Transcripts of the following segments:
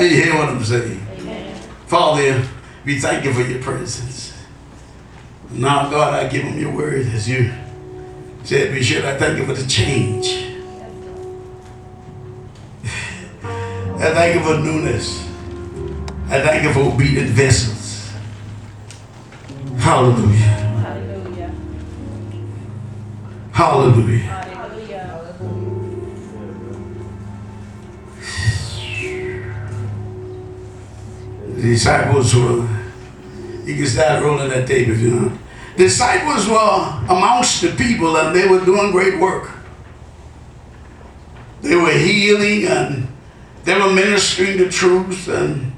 You hear what I'm saying? Amen. Father, we thank you for your presence. Now, God, I give them your word as you said we should. I thank you for the change. I thank you for newness. I thank you for obedient vessels. Hallelujah. Hallelujah. Hallelujah. Hallelujah. The disciples were, you can start rolling that tape if you know. Disciples were amongst the people and they were doing great work. They were healing and they were ministering the truth, and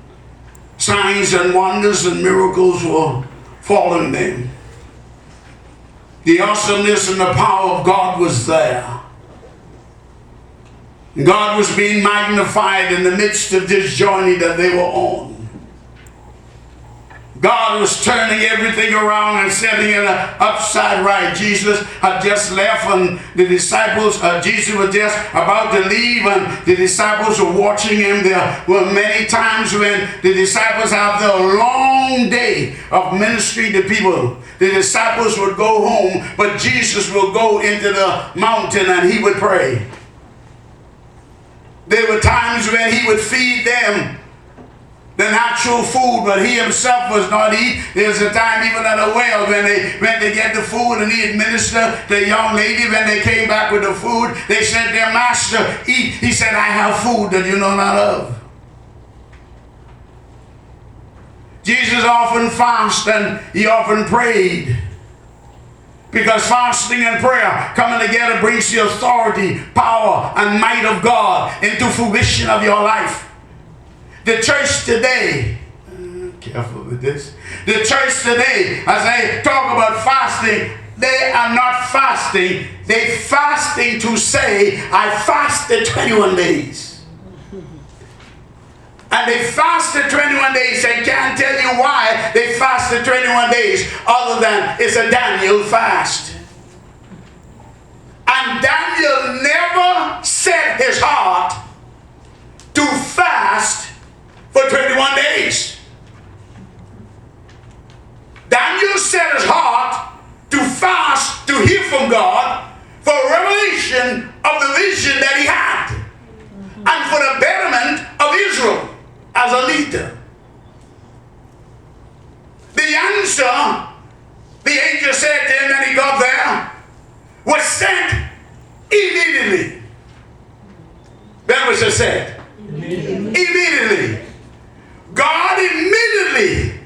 signs and wonders and miracles were following them. The awesomeness and the power of God was there. God was being magnified in the midst of this journey that they were on. God was turning everything around and setting it upside right. Jesus had just left and the disciples, Jesus was just about to leave and the disciples were watching him. There were many times when the disciples have their long day of ministry to people. The disciples would go home, but Jesus would go into the mountain and he would pray. There were times when he would feed them the natural food, but he himself was not eat. There was a time even at a well when they went to get the food and he administered the young lady. When they came back with the food, they said, "Their master, eat." He said, "I have food that you know not of." Jesus often fasted and he often prayed, because fasting and prayer coming together brings the authority, power, and might of God into fruition of your life. The church today, careful with this. The church today, as I talk about fasting, they are not fasting. They fasting to say, "I fasted 21 days. And they fasted 21 days. I can't tell you why they fasted 21 days other than it's a Daniel fast. And Daniel never set his heart to fast for 21 days. Daniel set his heart to fast to hear from God for revelation of the vision that he had and for the betterment of Israel as a leader. The answer, the angel said to him when he got there, was sent immediately. That was just said. Immediately. God immediately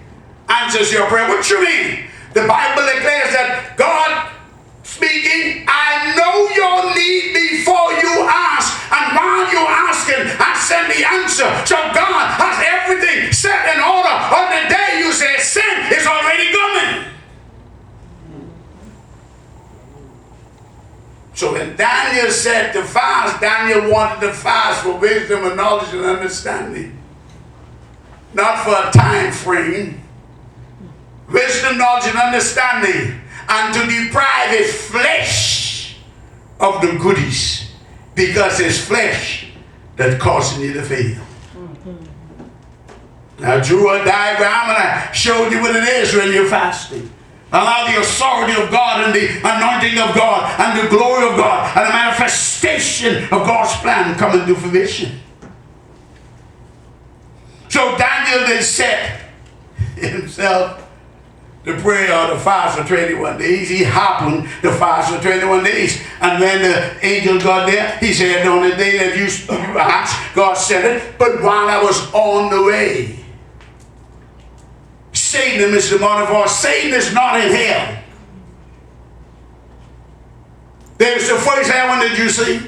answers your prayer. What you mean? The Bible declares that God speaking, "I know your need before you ask, and while you're asking, I send the answer." So God has everything set in order. On the day you say send, it's already coming. So when Daniel said to fast, Daniel wanted to fast for wisdom and knowledge and understanding. Not for a time frame. Wisdom, knowledge, and understanding. And to deprive his flesh of the goodies. Because it's flesh that's causing you to fail. Now I drew a diagram and I showed you what it is when you're fasting. Allow the authority of God and the anointing of God and the glory of God and the manifestation of God's plan come into fruition. So Daniel then set himself to pray or to fast for 21 days. He happened to fast for 21 days. And when the angel got there, he said, "On the day that you asked, God said it, but while I was on the way." Satan, Mr. Monifor, Satan is not in hell. There's the first heaven that you see.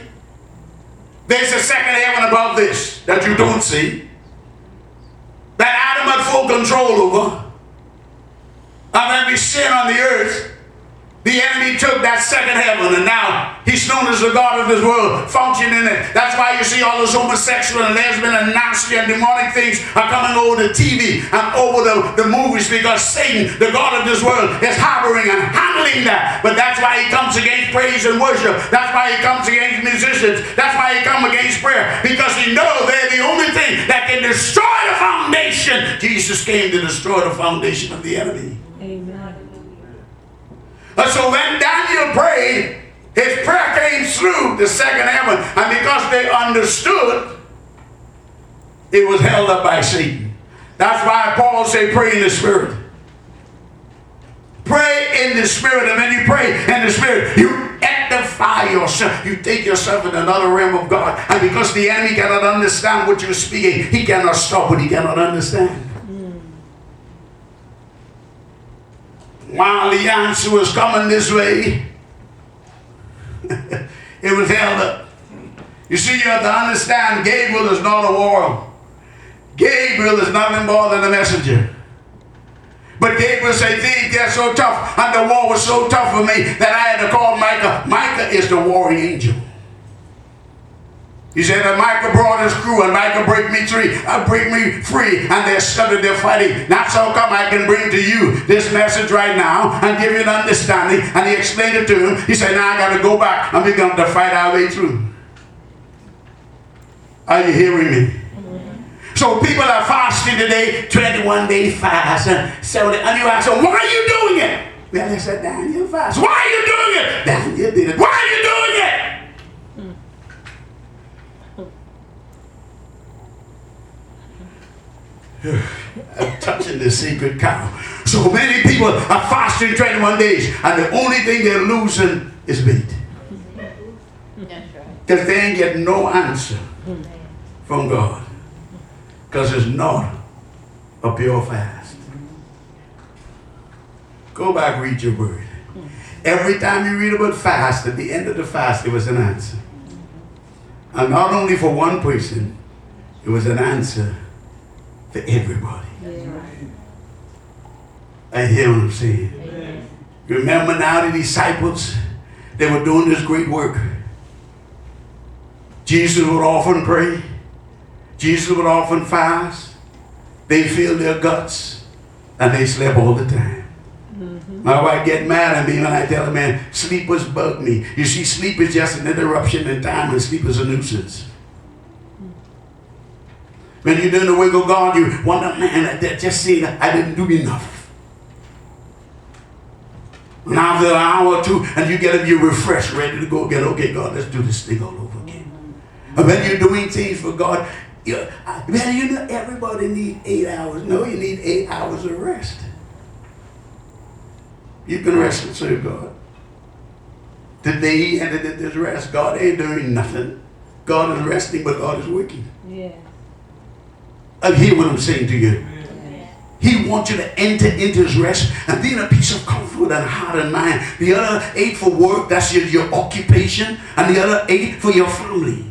There's the second heaven above this that you don't see. That Adam had full control over. And when we sin on the earth, the enemy took that second heaven and now he's known as the God of this world, functioning in it. That's why you see all those homosexual and lesbian and nasty and demonic things are coming over the TV and over the movies, because Satan, the God of this world, is harboring and handling that. But that's why he comes against praise and worship. That's why he comes against musicians. That's why he comes against prayer, because he knows they're the only thing that can destroy that Jesus came to destroy the foundation of the enemy. Amen. And so when Daniel prayed, his prayer came through the second heaven. And because they understood, it was held up by Satan. That's why Paul said, pray in the Spirit. Pray in the Spirit. And when you pray in the Spirit, you edify yourself. You take yourself in another realm of God. And because the enemy cannot understand what you're speaking, he cannot stop what he cannot understand. While the answer was coming this way, it was held up. You see, you have to understand, Gabriel is not a warrior. Gabriel is nothing more than a messenger. But Gabriel said, things get so tough, and the war was so tough for me that I had to call Micah. Micah is the warring angel. He said that Micah brought his crew, and Micah break me free, and they're studied, they're fighting. That's how come I can bring to you this message right now and give you an understanding. And he explained it to him. He said, now I got to go back, and we're going to fight our way through. Are you hearing me? So people are fasting today, 21-day fast, and you ask them, why are you doing it? Well, they said, Daniel fast. Why are you doing it? Daniel did it. Why are you doing it? I'm touching the secret cow. So many people are fasting 21 days, and the only thing they're losing is meat. Because they ain't get no answer from God. Because it's not a pure fast. Go back, read your word. Every time you read about fast, at the end of the fast, it was an answer. And not only for one person, it was an answer for everybody. I hear what I'm saying. Amen. Remember now the disciples, they were doing this great work. Jesus would often pray. Jesus would often fast. They filled their guts, and they slept all the time. My wife get mad at me when I tell her, man, sleepers bug me. You see, sleep is just an interruption in time, and sleep is a nuisance. When you're doing the work of God, you wonder, man, just see that I didn't do enough. And after an hour or two, and you get up, you're refreshed, ready to go again. Okay, God, let's do this thing all over again. And when you're doing things for God, well, you know, everybody needs 8 hours. No, you need 8 hours of rest. You can rest and serve God. Today he ended this rest. God ain't doing nothing. God is resting, but God is working. Yeah. I hear what I'm saying to you. Yeah. He wants you to enter into his rest and be in a piece of comfort and heart and mind. The other 8 for work, that's your occupation, and the other 8 for your family.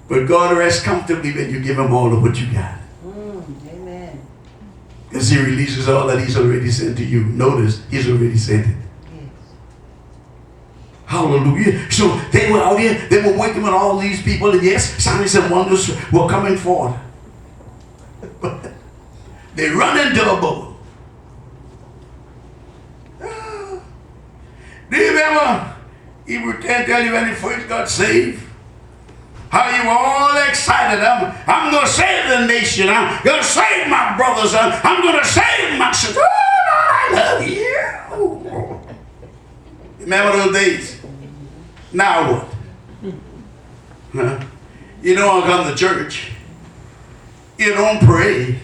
But God rests comfortably when you give him all of what you got. Amen. Because he releases all that he's already sent to you. Notice, he's already sent it. Yes. Hallelujah. So they were out here, they were working with all these people, and yes, signs and wonders were coming forth. But they run into a boat. Do you remember Hebrew 10 tell you when he first got saved? How you were all excited. I'm going to save the nation. I'm going to save my brothers. I'm going to save my sister. Oh, I love you. Remember those days? Now what? Huh? You don't come to church. You don't pray.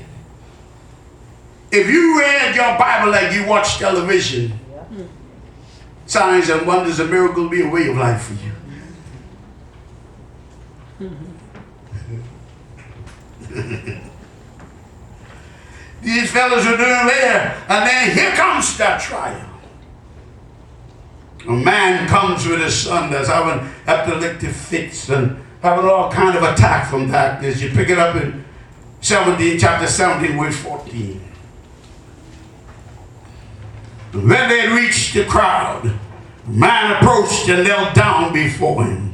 If you read your Bible like you watch television, signs and wonders and miracles will be a way of life for you. These fellas are doing there, and then here comes that trial. A man comes with his son that's having epileptic fits and having all kind of attack from darkness. You pick it up in chapter 17, verse 14. When they reached the crowd, a man approached and knelt down before him.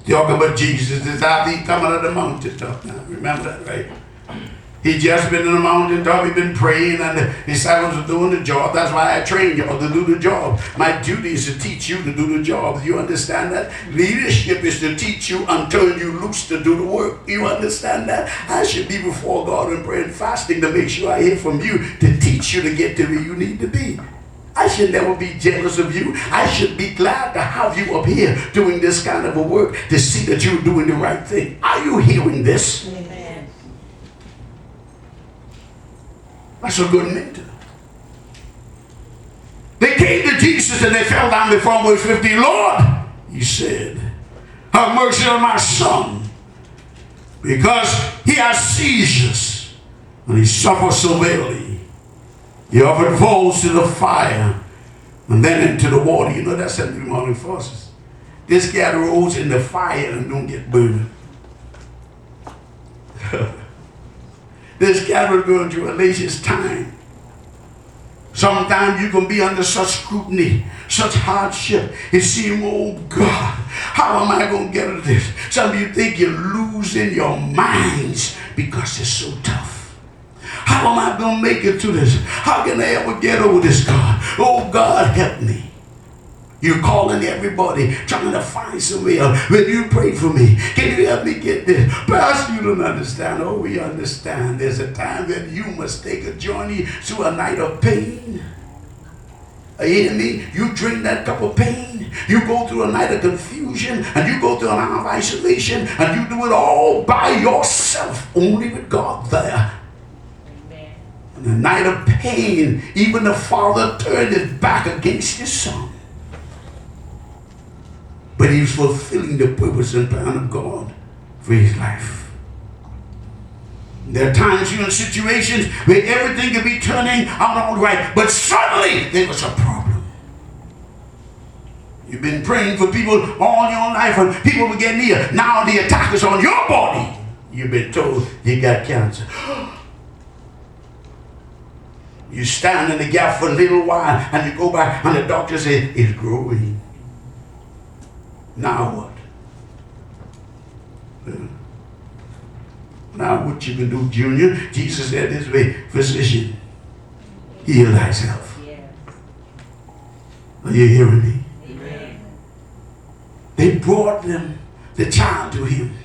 Talking about Jesus is after he coming out of the mountain top now. Remember that, right? He just been in the mountaintop, he been praying, and the disciples are doing the job. That's why I train y'all to do the job. My duty is to teach you to do the job. You understand that? Leadership is to teach you and turn you loose to do the work. You understand that? I should be before God and praying and fasting to make sure I hear from you, to teach you to get to where you need to be. I should never be jealous of you. I should be glad to have you up here doing this kind of a work, to see that you're doing the right thing. Are you hearing this? Amen. That's a good mentor. They came to Jesus and they fell down before him, verse 50. Lord, he said, have mercy on my son, because he has seizures and he suffers severely. He often falls to the fire and then into the water. You know, that's something demonic forces. This guy rolls in the fire and don't get burned. This guy was going through a laziest time. Sometimes you can be under such scrutiny, such hardship. It seems, oh God, how am I going to get out of this? Some of you think you're losing your minds because it's so tough. How am I going to make it through this? How can I ever get over this, God? Oh God, help me. You're calling everybody, trying to find some way out. When you pray for me, can you help me get this? Pastor, you don't understand. Oh, we understand. There's a time that you must take a journey through a night of pain. Are you hearing me? You drink that cup of pain. You go through a night of confusion, and you go through an hour of isolation, and you do it all by yourself, only with God there. Amen. In a night of pain, even the father turned his back against his son. But he was fulfilling the purpose and plan of God for his life. There are times you're in situations where everything can be turning out all right, but suddenly there was a problem. You've been praying for people all your life, and people will get near. Now the attack is on your body. You've been told you got cancer. You stand in the gap for a little while, and you go back, and the doctor says it's growing. Now what? Now what you can do, Junior? Jesus said this way, physician, heal thyself. Yes. Are you hearing me? Amen. They brought them, the child, to him.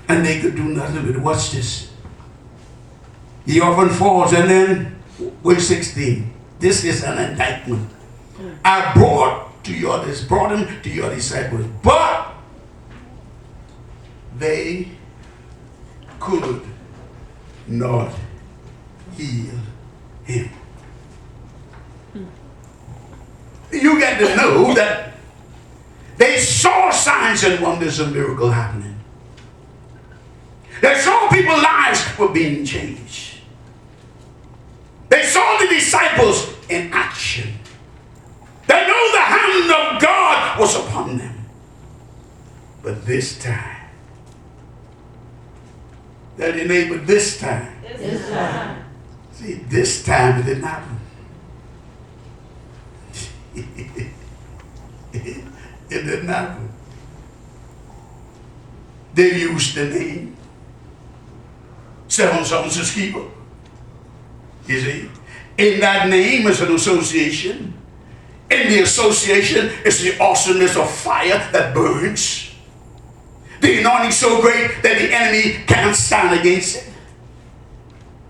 And they could do nothing with it. Watch this. He often falls, and then, verse 16, this is an indictment. I brought him to your disciples, but they could not heal him. You get to know that they saw signs and wonders and miracles happening. They saw people's lives were being changed. They saw the disciples in action. They know the hand of God was upon them. But this time, tell your neighbor, this time. This time. See, this time it didn't happen. It didn't happen. They used the name. So-and-so's a keeper. You see? In that name is an association. In the association is the awesomeness of fire that burns. The anointing so great that the enemy can't stand against it.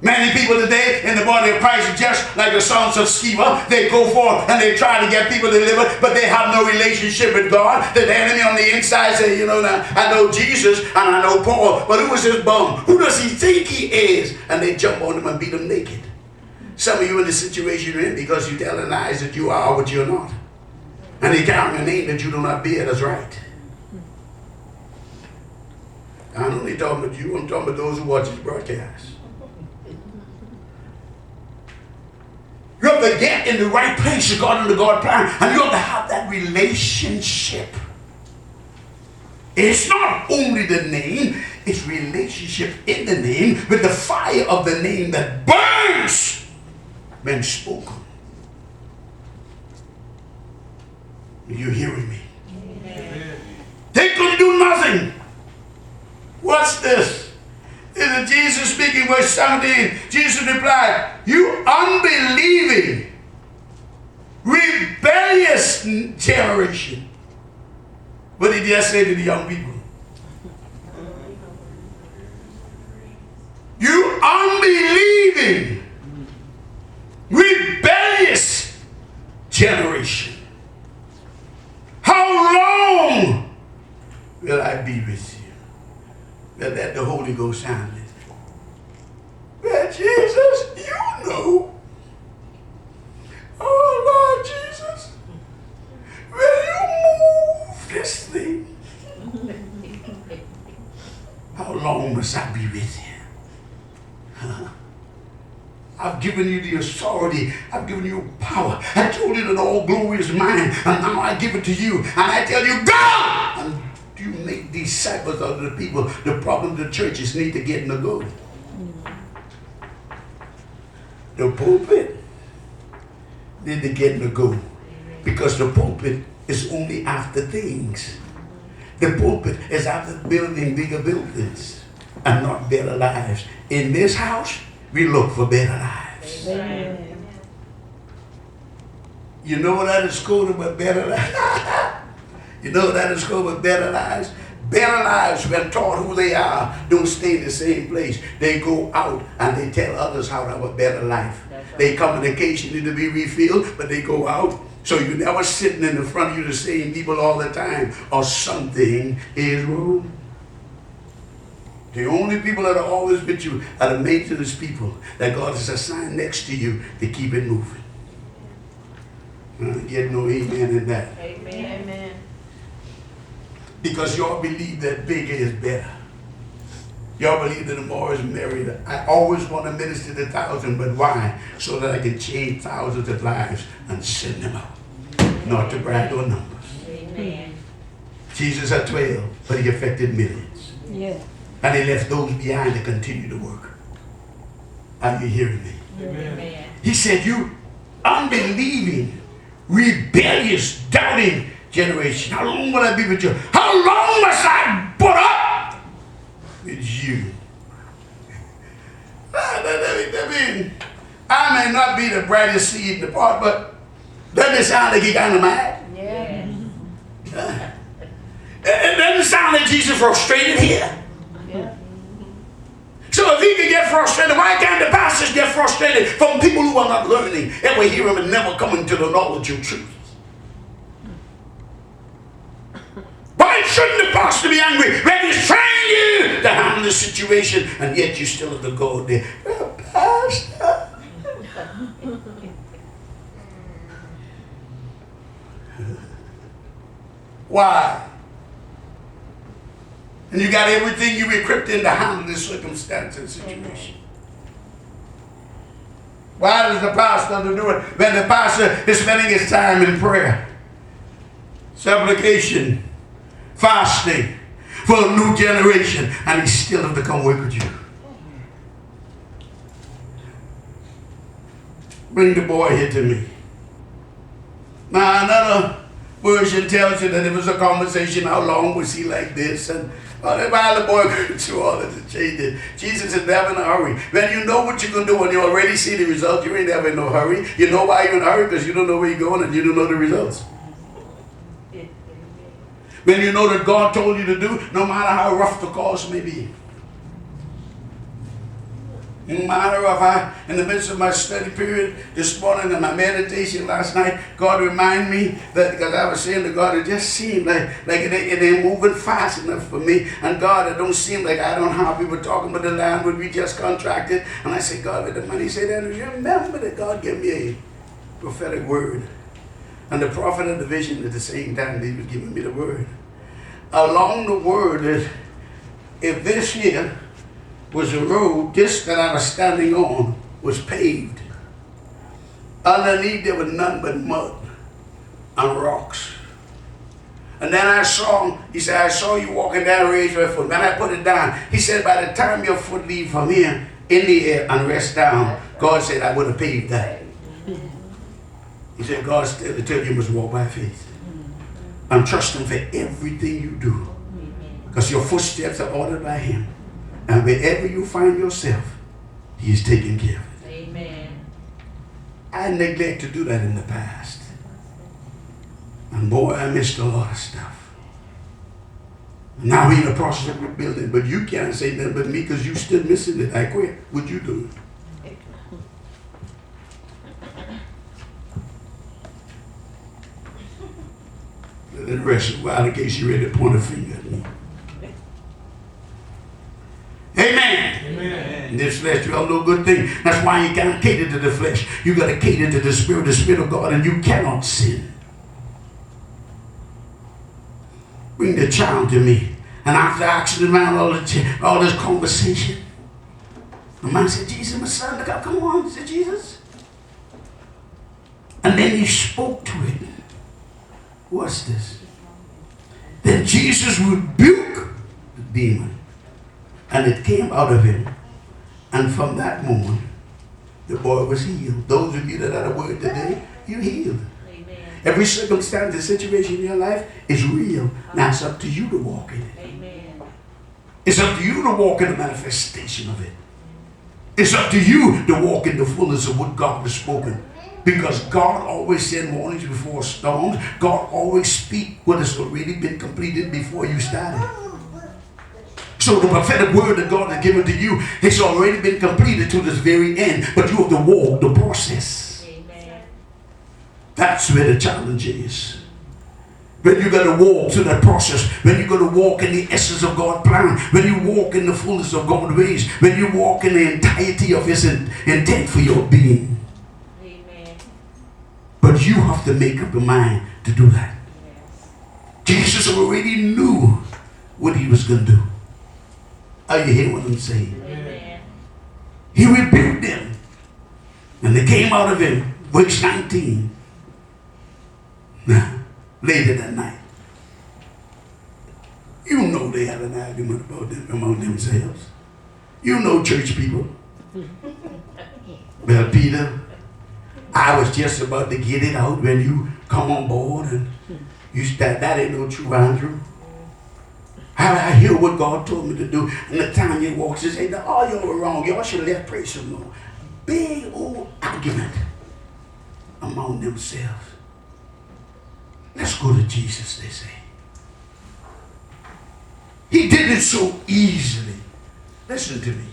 Many people today in the body of Christ are just like the sons of Sceva. They go forth and they try to get people delivered, but they have no relationship with God. The enemy on the inside say, you know, now, I know Jesus and I know Paul, but who is this bum? Who does he think he is? And they jump on him and beat him naked. Some of you in the situation you're in because you tell lies that you are what you're not. And they carry a name that you do not bear. That's right. I'm only talking about you. I'm talking about those who watch this broadcast. You have to get in the right place according to God's plan. And you have to have that relationship. It's not only the name, it's relationship in the name with the fire of the name that burns when spoken. Are you hearing me? Amen. They couldn't do nothing. What's this? Is it Jesus? verse 17, Jesus replied, "You unbelieving, rebellious generation." What did he just say to the young people? You unbelieving, rebellious generation. How long will I be with you? Let the Holy Ghost handle it. Well, Jesus, you know. Oh, Lord Jesus, will you move this thing? How long must I be with you? I've given you the authority. I've given you power. I told you that all glory is mine, and now I give it to you. And I tell you, go! And you make disciples of the people. The problem the churches need to get in the go. The pulpit need to get in the go. Because the pulpit is only after things. The pulpit is after building bigger buildings and not better lives. In this house, we look for better lives. Amen. You know what that is called but better lives? You know what that is called but better lives? Better lives, when taught who they are, don't stay in the same place. They go out and they tell others how to have a better life. Right. They come on occasionally to be refilled, but they go out. So you're never sitting in the front of you the same people all the time, or something is wrong. The only people that are always with you are the maintenance people that God has assigned next to you to keep it moving. Get no amen in that. Amen. Amen. Because y'all believe that bigger is better. Y'all believe that the more is merrier. I always want to minister to thousands, but why? So that I can change thousands of lives and send them out. Not to brag on numbers. Amen. Jesus had 12, but he affected millions. Yeah. And he left those behind to continue to work. Are you hearing me? Amen. He said, you unbelieving, rebellious, doubting generation. How long will I be with you? How long must I put up with you? I may not be the brightest seed in the pot, but doesn't it sound like he kind of mad? Yeah. It doesn't sound like Jesus frustrated here. Yeah. So if he can get frustrated, why can't the pastors get frustrated from people who are not learning, ever hear him and never coming to the knowledge of truth? Why shouldn't the pastor be angry when he's trying you to handle the situation and yet you still have to go there? Well, pastor. Why? And you got everything you equipped in to handle this circumstance and situation. Why does the pastor do it when the pastor is spending his time in prayer, supplication, fasting for a new generation, and he still have to come work with you? Bring the boy here to me. Now another version tells you that it was a conversation, how long was he like this? And while the boy went through all of the changes, Jesus is never in a hurry. When you know what you're going to do, when you already see the result, you ain't never in no hurry. You know why you're in a hurry? Because you don't know where you're going and you don't know the results. When you know that God told you to do, no matter how rough the course may be. No matter if in the midst of my study period this morning and my meditation last night, God reminded me that, because I was saying to God, it just seemed like it ain't moving fast enough for me. And God, it don't seem like I don't have people talking about the land would be just contracted. And I said, God, with the money, say that, you remember that God gave me a prophetic word. And the prophet had the vision at the same time that he was giving me the word. Along the word that if this here was a road, this that I was standing on was paved. Underneath there was none but mud and rocks. And then I saw, he said, I saw you walking down, raise your foot. Then I put it down. He said, by the time your foot leave from here in the air and rest down, God said, I would have paved that. He said, God still to tell you must walk by faith. And trust him for everything you do. Because your footsteps are ordered by him. And wherever you find yourself, He's taking care of it. Amen. I neglect to do that in the past. And boy, I missed a lot of stuff. Now we're in the process of rebuilding, but you can't say nothing but me because you still missing it. I quit. What you doing? Let it rest a while in case you're ready to point a finger at me. Amen. Amen. In this flesh, you have no good thing. That's why you can't cater to the flesh. You got to cater to the Spirit of God, and you cannot sin. Bring the child to me. And after asking around all this conversation, the man said, Jesus, my son, look up, come on. He said, Jesus. And then he spoke to it. What's this? Then Jesus rebuked the demon, and it came out of him. And from that moment, the boy was healed. Those of you that had a word today, you're healed. Amen. Every circumstance and situation in your life is real. Now it's up to you to walk in it. Amen. It's up to you to walk in the manifestation of it. It's up to you to walk in the fullness of what God has spoken. Because God always sends warnings before storms. God always speaks what has already been completed before you started. So the prophetic word that God has given to you has already been completed to this very end. But you have to walk the process. Amen. That's where the challenge is. When you got to walk through that process, when you got to walk in the essence of God's plan, when you walk in the fullness of God's ways, when you walk in the entirety of His intent for your being. Amen. But you have to make up your mind to do that. Yes. Jesus already knew what He was going to do. Are you hearing what I'm saying? Amen. He rebuked them. And they came out of him. Verse 19. Now, later that night. You know they had an argument about them among themselves. You know church people. Well, Peter, I was just about to get it out when you come on board and you start. That ain't no true Andrew. I hear what God told me to do. And the time he walks, he says, oh, y'all were wrong. Y'all should have left praise some more. Big old argument among themselves. Let's go to Jesus, they say. He did it so easily. Listen to me.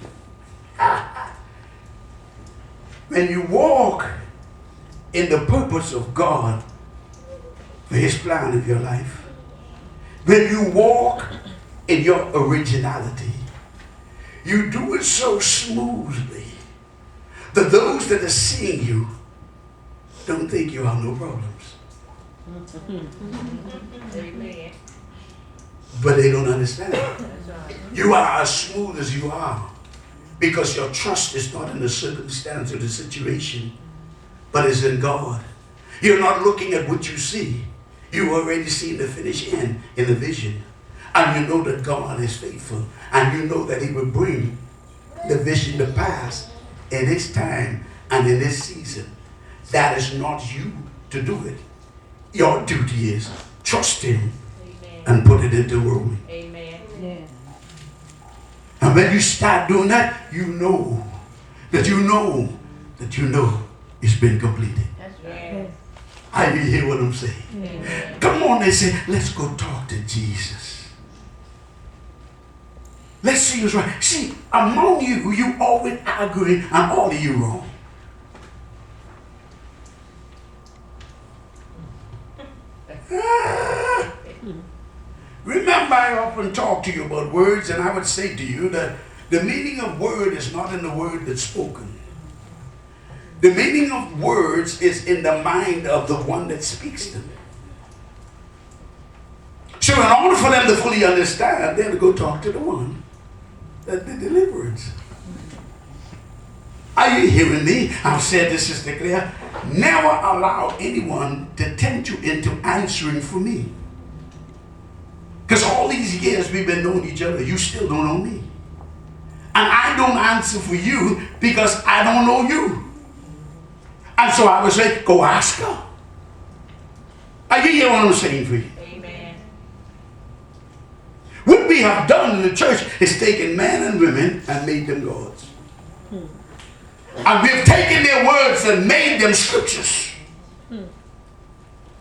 When you walk in the purpose of God for His plan of your life, when you walk in your originality, you do it so smoothly that those that are seeing you don't think you have no problems. Amen. But they don't understand. That's right. You are as smooth as you are because your trust is not in the circumstance or the situation, but is in God. You're not looking at what you see. You already seen the finish end in the vision. And you know that God is faithful. And you know that He will bring the vision to pass in His time and in this season. That is not you to do it. Your duty is trust Him. Amen. And put it into working. Amen. Yeah. And when you start doing that, you know that it's been completed. That's right. I hear what I'm saying. Amen. Come on, they say, let's go talk to Jesus. Let's see what's right. See, among you always arguing and all of you wrong. Remember, I often talk to you about words, and I would say to you that the meaning of word is not in the word that's spoken. The meaning of words is in the mind of the one that speaks them. So in order for them to fully understand, they have to go talk to the one that did deliverance. Are you hearing me? I've said this, Sister Cleare. Never allow anyone to tempt you into answering for me. Because all these years we've been knowing each other, you still don't know me. And I don't answer for you because I don't know you. And so I would say, go ask her. Are you hearing what I'm saying for you? Amen. What we have done in the church is taken men and women and made them gods. And we've taken their words and made them scriptures.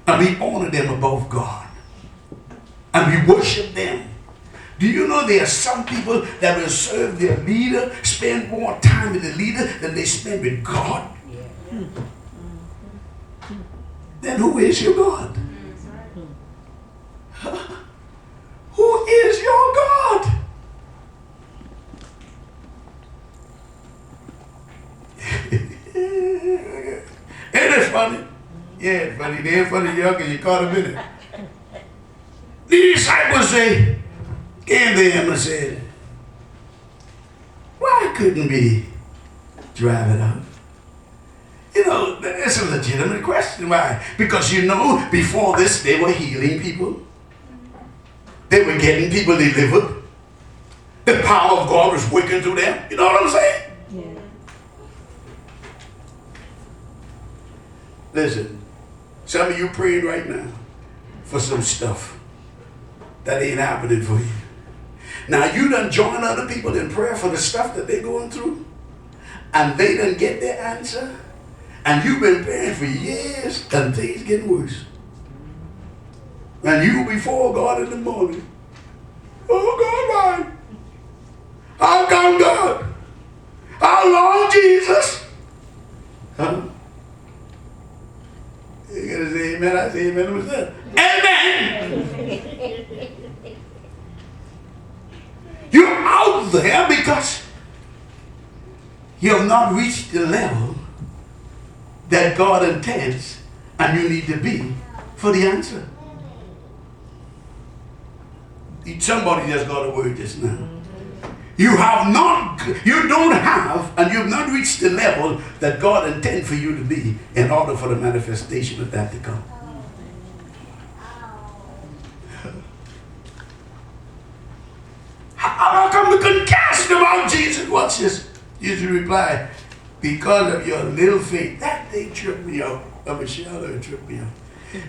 And we honor them above God. And we worship them. Do you know there are some people that will serve their leader, spend more time with the leader than they spend with God? Then who is your God? Who is your God? Ain't it funny? Yeah, it's funny. It ain't funny, y'all, because you caught him in it. The disciples came to him and said, why couldn't we drive it out? You know, it's a legitimate question. Why? Because you know, before this, they were healing people. They were getting people delivered. The power of God was working through them. You know what I'm saying? Yeah. Listen, some of you praying right now for some stuff that ain't happening for you. Now you done join other people in prayer for the stuff that they're going through, and they done get their answer, and you've been praying for years, and things getting worse. And you before God in the morning, oh God, why? How come God? How long, Jesus? Huh? You gotta say amen. I say amen with that. Amen. You're out there because you have not reached the level that God intends and you need to be for the answer. Somebody just got a word just now. You don't have, and you have not reached the level that God intends for you to be in order for the manifestation of that to come. How come we couldn't cast them out, Jesus? Watch this. Jesus replied, because of your little faith. That thing tripped me out. Of a shadow, it tripped me out.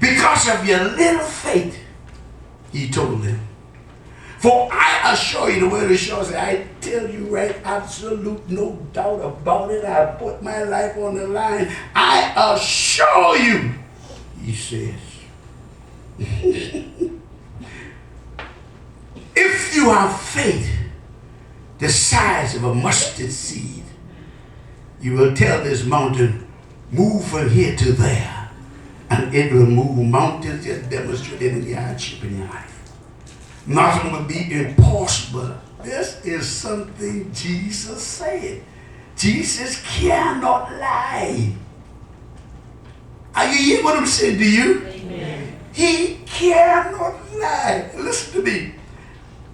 Because of your little faith, he told them. For I assure you, the word assures, I tell you right, absolute, no doubt about it. I put my life on the line. I assure you, he says, if you have faith the size of a mustard seed, you will tell this mountain, move from here to there, and it will move. Mountains just demonstrating in the hardship in your life. Nothing will be impossible. This is something Jesus said. Jesus cannot lie. Are you hearing what I'm saying to you? Amen. He cannot lie. Listen to me.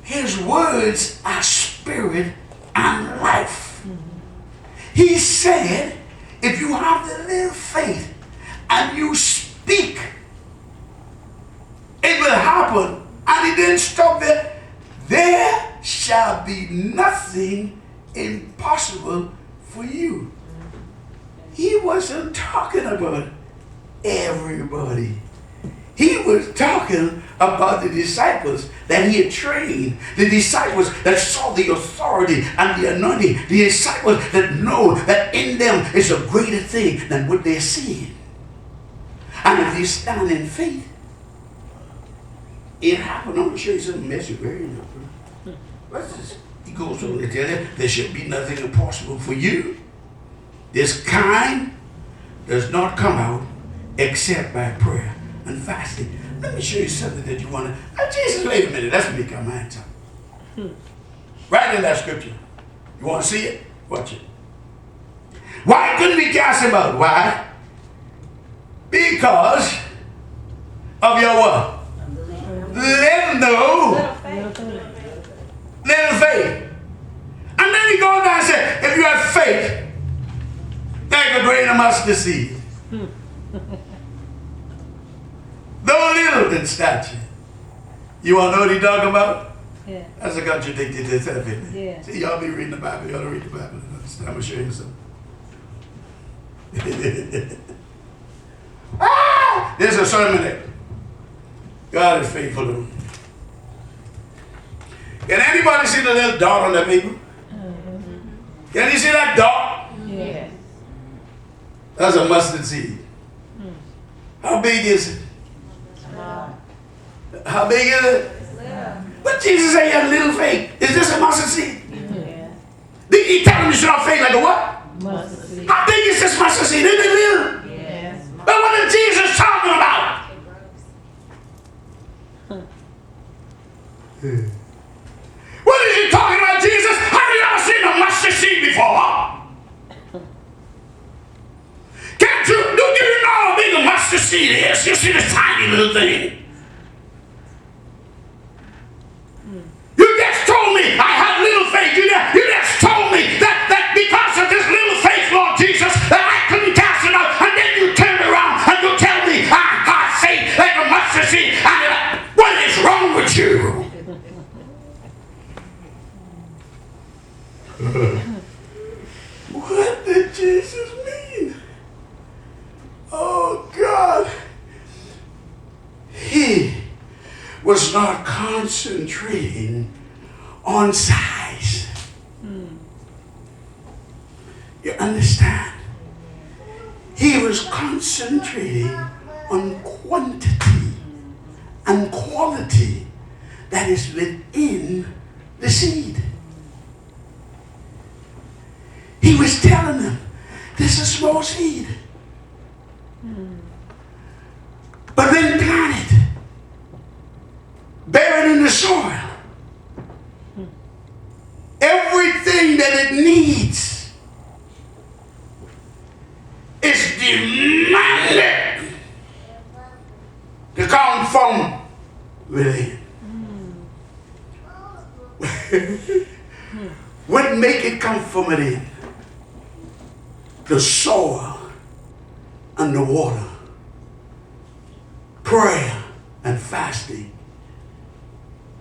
His words are spirit and life. He said, if you have the little faith and you speak, it will happen. And he didn't stop there. There shall be nothing impossible for you. He wasn't talking about everybody. He was talking about the disciples that he had trained, the disciples that saw the authority and the anointing, the disciples that know that in them is a greater thing than what they're seeing. And if they stand in faith, it happened. I'm going to show you something messy, very enough. He goes on to tell you, there should be nothing impossible for you. This kind does not come out except by prayer and fasting. Let me show you something that you want to. Jesus, wait a minute. That's me come my time. Right in that scripture. You want to see it? Watch it. Why couldn't we cast him out? Why? Because of your what? Little faith. And then he goes down and says, if you have faith, like a grain of mustard seed, though little in stature. You want to know what he's talking about? Yeah. That's a contradicted itself, isn't it? Yeah. See, y'all be reading the Bible. You ought to read the Bible. I'm going to show you something. There's a sermon there. God is faithful to him. Can anybody see the little dot on that paper? Can you see that dot? Yes. That's a mustard seed. How big is it? How big is it? But Jesus said he had little faith. Is this a mustard seed? He telling me you should have faith like a what? Mustard seed. How big is this mustard seed? Is it little? Yes. But what is Jesus talking about? What is he talking about, Jesus? Have you ever seen a mustard seed before? Can't you? Do you know how big a mustard seed is? You see this tiny little thing. You just told me I had little faith. You just told me that because of this little faith, Lord Jesus, that I couldn't cast it out. And then you turn around and you tell me I got faith like a mustard seed. And what is wrong with you? What did Jesus mean? Oh God. He was not concentrating on size. You understand? He was concentrating on quantity and quality that is within the seed. He was telling them, this is a small seed. But then planted, buried in the soil. Everything that it needs is demanded to come from within. What make it come from within? The soil and the water, prayer and fasting.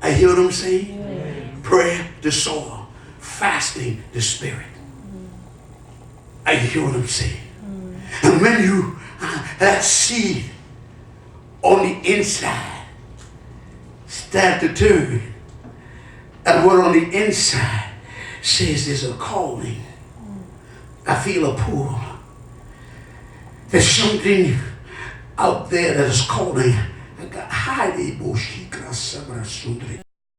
I hear what I'm saying? Yes. Prayer, the soil, fasting, the spirit. I hear what I'm saying? And when you that seed on the inside start to turn, and what on the inside says there's a calling. I feel a pull. There's something out there that is calling.